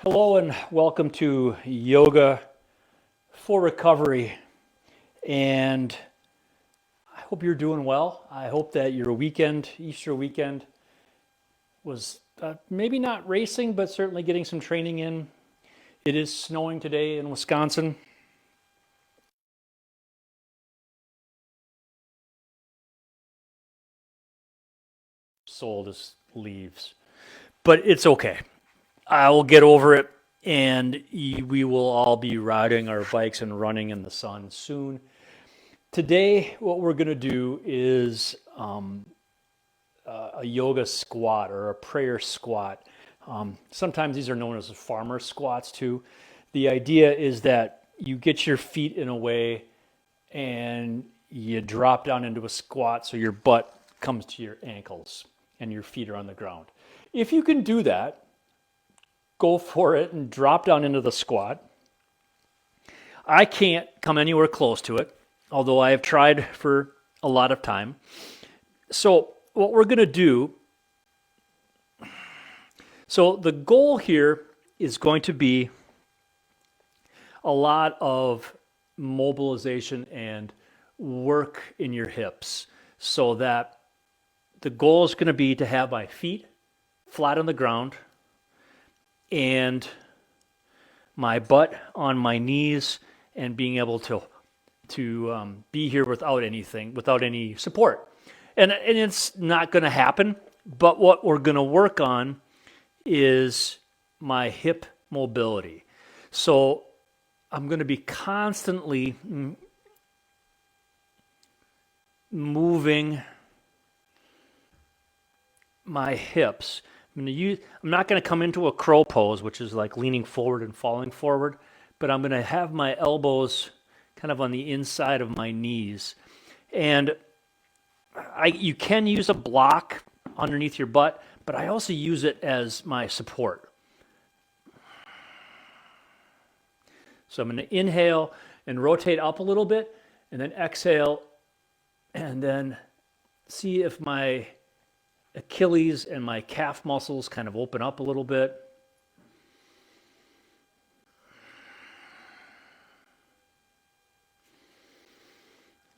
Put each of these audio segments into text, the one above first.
Hello and welcome to Yoga for Recovery. And I hope you're doing well. I hope that your weekend, Easter weekend, was maybe not racing, but certainly getting some training in. It is snowing today in Wisconsin. Sold as leaves, but it's okay. I will get over it, and we will all be riding our bikes and running in the sun soon. Today, what we're going to do is a yoga squat or a prayer squat. Sometimes these are known as farmer squats too. The idea is that you get your feet in a way and you drop down into a squat so your butt comes to your ankles and your feet are on the ground. If you can do that, go for it and drop down into the squat. I can't come anywhere close to it, although I have tried for a lot of time. So what we're going to do, so the goal here is going to be a lot of mobilization and work in your hips, so that the goal is going to be to have my feet flat on the ground and my butt on my knees and being able to be here without anything, without any support. And it's not going to happen, but what we're going to work on is my hip mobility. So I'm going to be constantly moving my hips. I'm not going to come into a crow pose, which is like leaning forward and falling forward, but I'm going to have my elbows kind of on the inside of my knees. And you can use a block underneath your butt, but I also use it as my support. So I'm going to inhale and rotate up a little bit, and then exhale, and then see if my Achilles and my calf muscles kind of open up a little bit.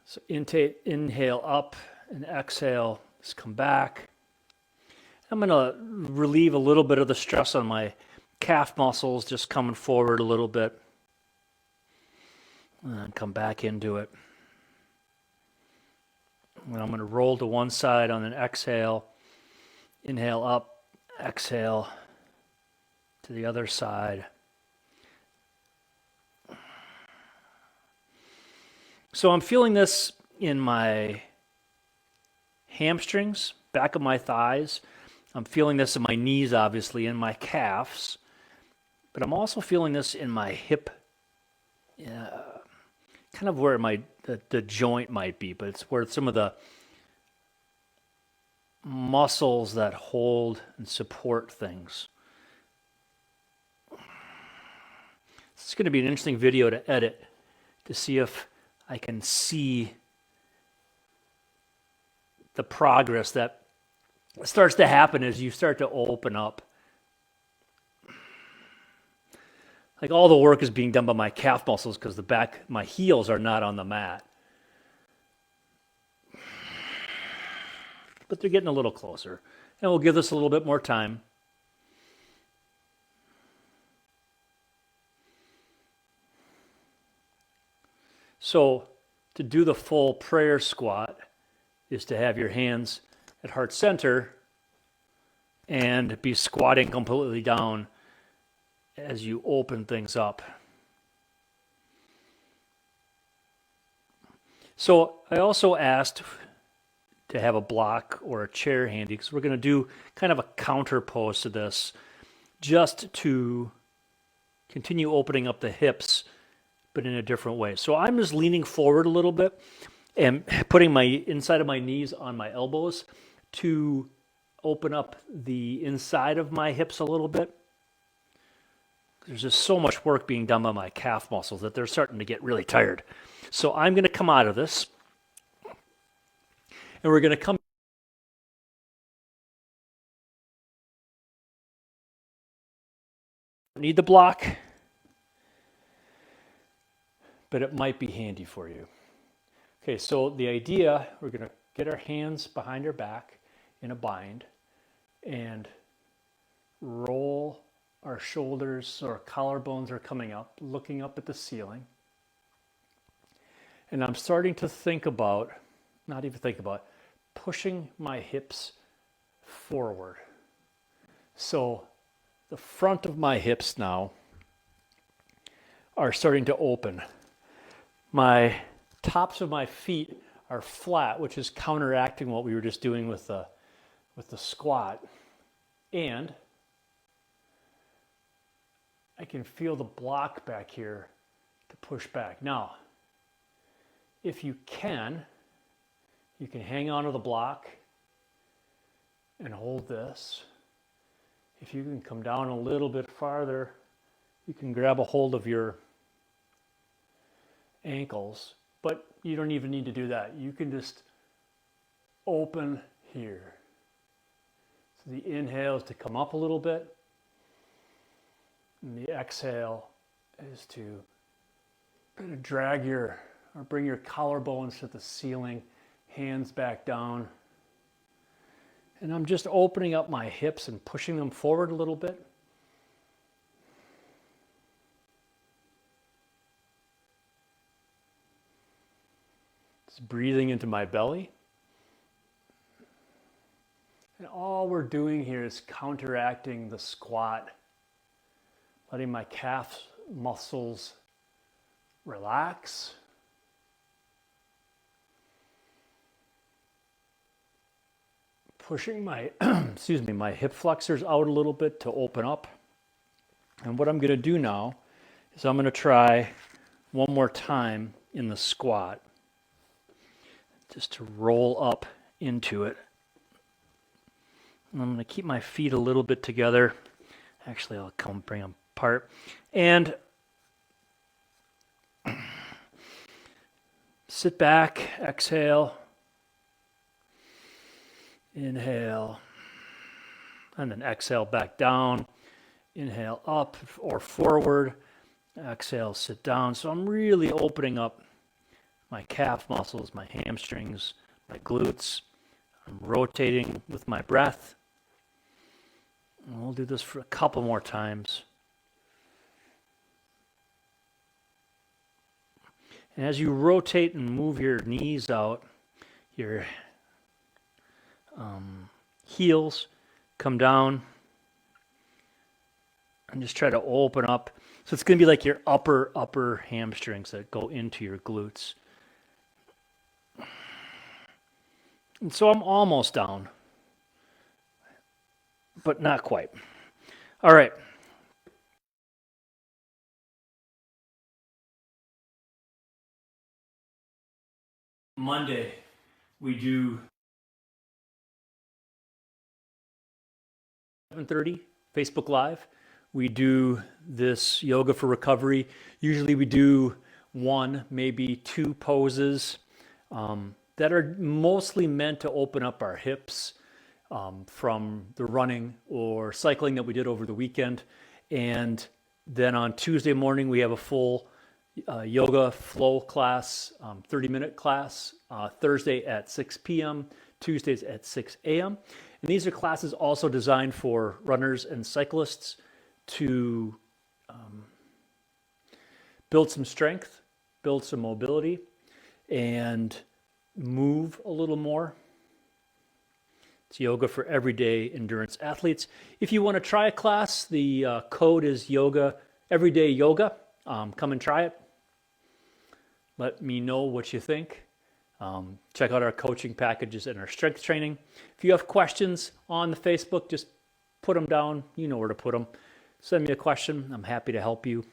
So inhale up and exhale, just come back. I'm going to relieve a little bit of the stress on my calf muscles, just coming forward a little bit. And come back into it. And I'm going to roll to one side on an exhale. Inhale up, exhale to the other side. So I'm feeling this in my hamstrings, back of my thighs. I'm feeling this in my knees, obviously, in my calves. But I'm also feeling this in my hip, kind of where the joint might be, but it's where some of the muscles that hold and support things. It's going to be an interesting video to edit to see if I can see the progress that starts to happen as you start to open up. Like all the work is being done by my calf muscles because my heels are not on the mat. But they're getting a little closer. And we'll give this a little bit more time. So to do the full prayer squat is to have your hands at heart center and be squatting completely down as you open things up. So I also asked to have a block or a chair handy because we're going to do kind of a counter pose to this just to continue opening up the hips, but in a different way. So I'm just leaning forward a little bit and putting my inside of my knees on my elbows to open up the inside of my hips a little bit. There's just so much work being done by my calf muscles that they're starting to get really tired. So I'm going to come out of this, and we're going to come Need the block, but it might be handy for you. Okay, so the idea, we're going to get our hands behind our back in a bind and roll our shoulders so our collarbones are coming up, looking up at the ceiling. And I'm starting to think about, not even think about, pushing my hips forward. So the front of my hips now are starting to open. My tops of my feet are flat, which is counteracting what we were just doing with the squat. And I can feel the block back here to push back. Now, if you can hang on to the block and hold this. If you can come down a little bit farther, you can grab a hold of your ankles, but you don't even need to do that. You can just open here. So the inhale is to come up a little bit, and the exhale is to kind of drag or bring your collarbones to the ceiling, hands back down. And I'm just opening up my hips and pushing them forward a little bit. Just breathing into my belly. And all we're doing here is counteracting the squat, letting my calf muscles relax. Pushing my, my hip flexors out a little bit to open up. And what I'm going to do now is I'm going to try one more time in the squat, just to roll up into it. And I'm going to keep my feet a little bit together. Actually, I'll come bring them apart. And sit back, exhale. Inhale, and then exhale back down. Inhale up or forward. Exhale, sit down. So I'm really opening up my calf muscles, my hamstrings, my glutes. I'm rotating with my breath. And we'll do this for a couple more times. And as you rotate and move your knees out, your heels come down and just try to open up. So it's going to be like your upper hamstrings that go into your glutes. And so I'm almost down, but not quite. All right. Monday, we do 7:30 Facebook Live. We do this yoga for recovery. Usually we do one, maybe two poses that are mostly meant to open up our hips from the running or cycling that we did over the weekend. And then on Tuesday morning, we have a full yoga flow class, 30-minute class, Thursday at 6 p.m., Tuesdays at 6 a.m. And these are classes also designed for runners and cyclists to build some strength, build some mobility, and move a little more. It's yoga for everyday endurance athletes. If you want to try a class, the code is yoga, everyday yoga. Come and try it. Let me know what you think. Check out our coaching packages and our strength training. If you have questions on the Facebook, just put them down. You know where to put them. Send me a question. I'm happy to help you.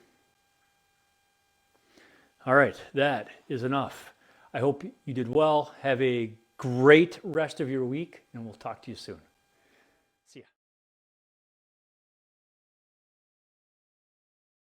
All right, that is enough. I hope you did well. Have a great rest of your week, and we'll talk to you soon.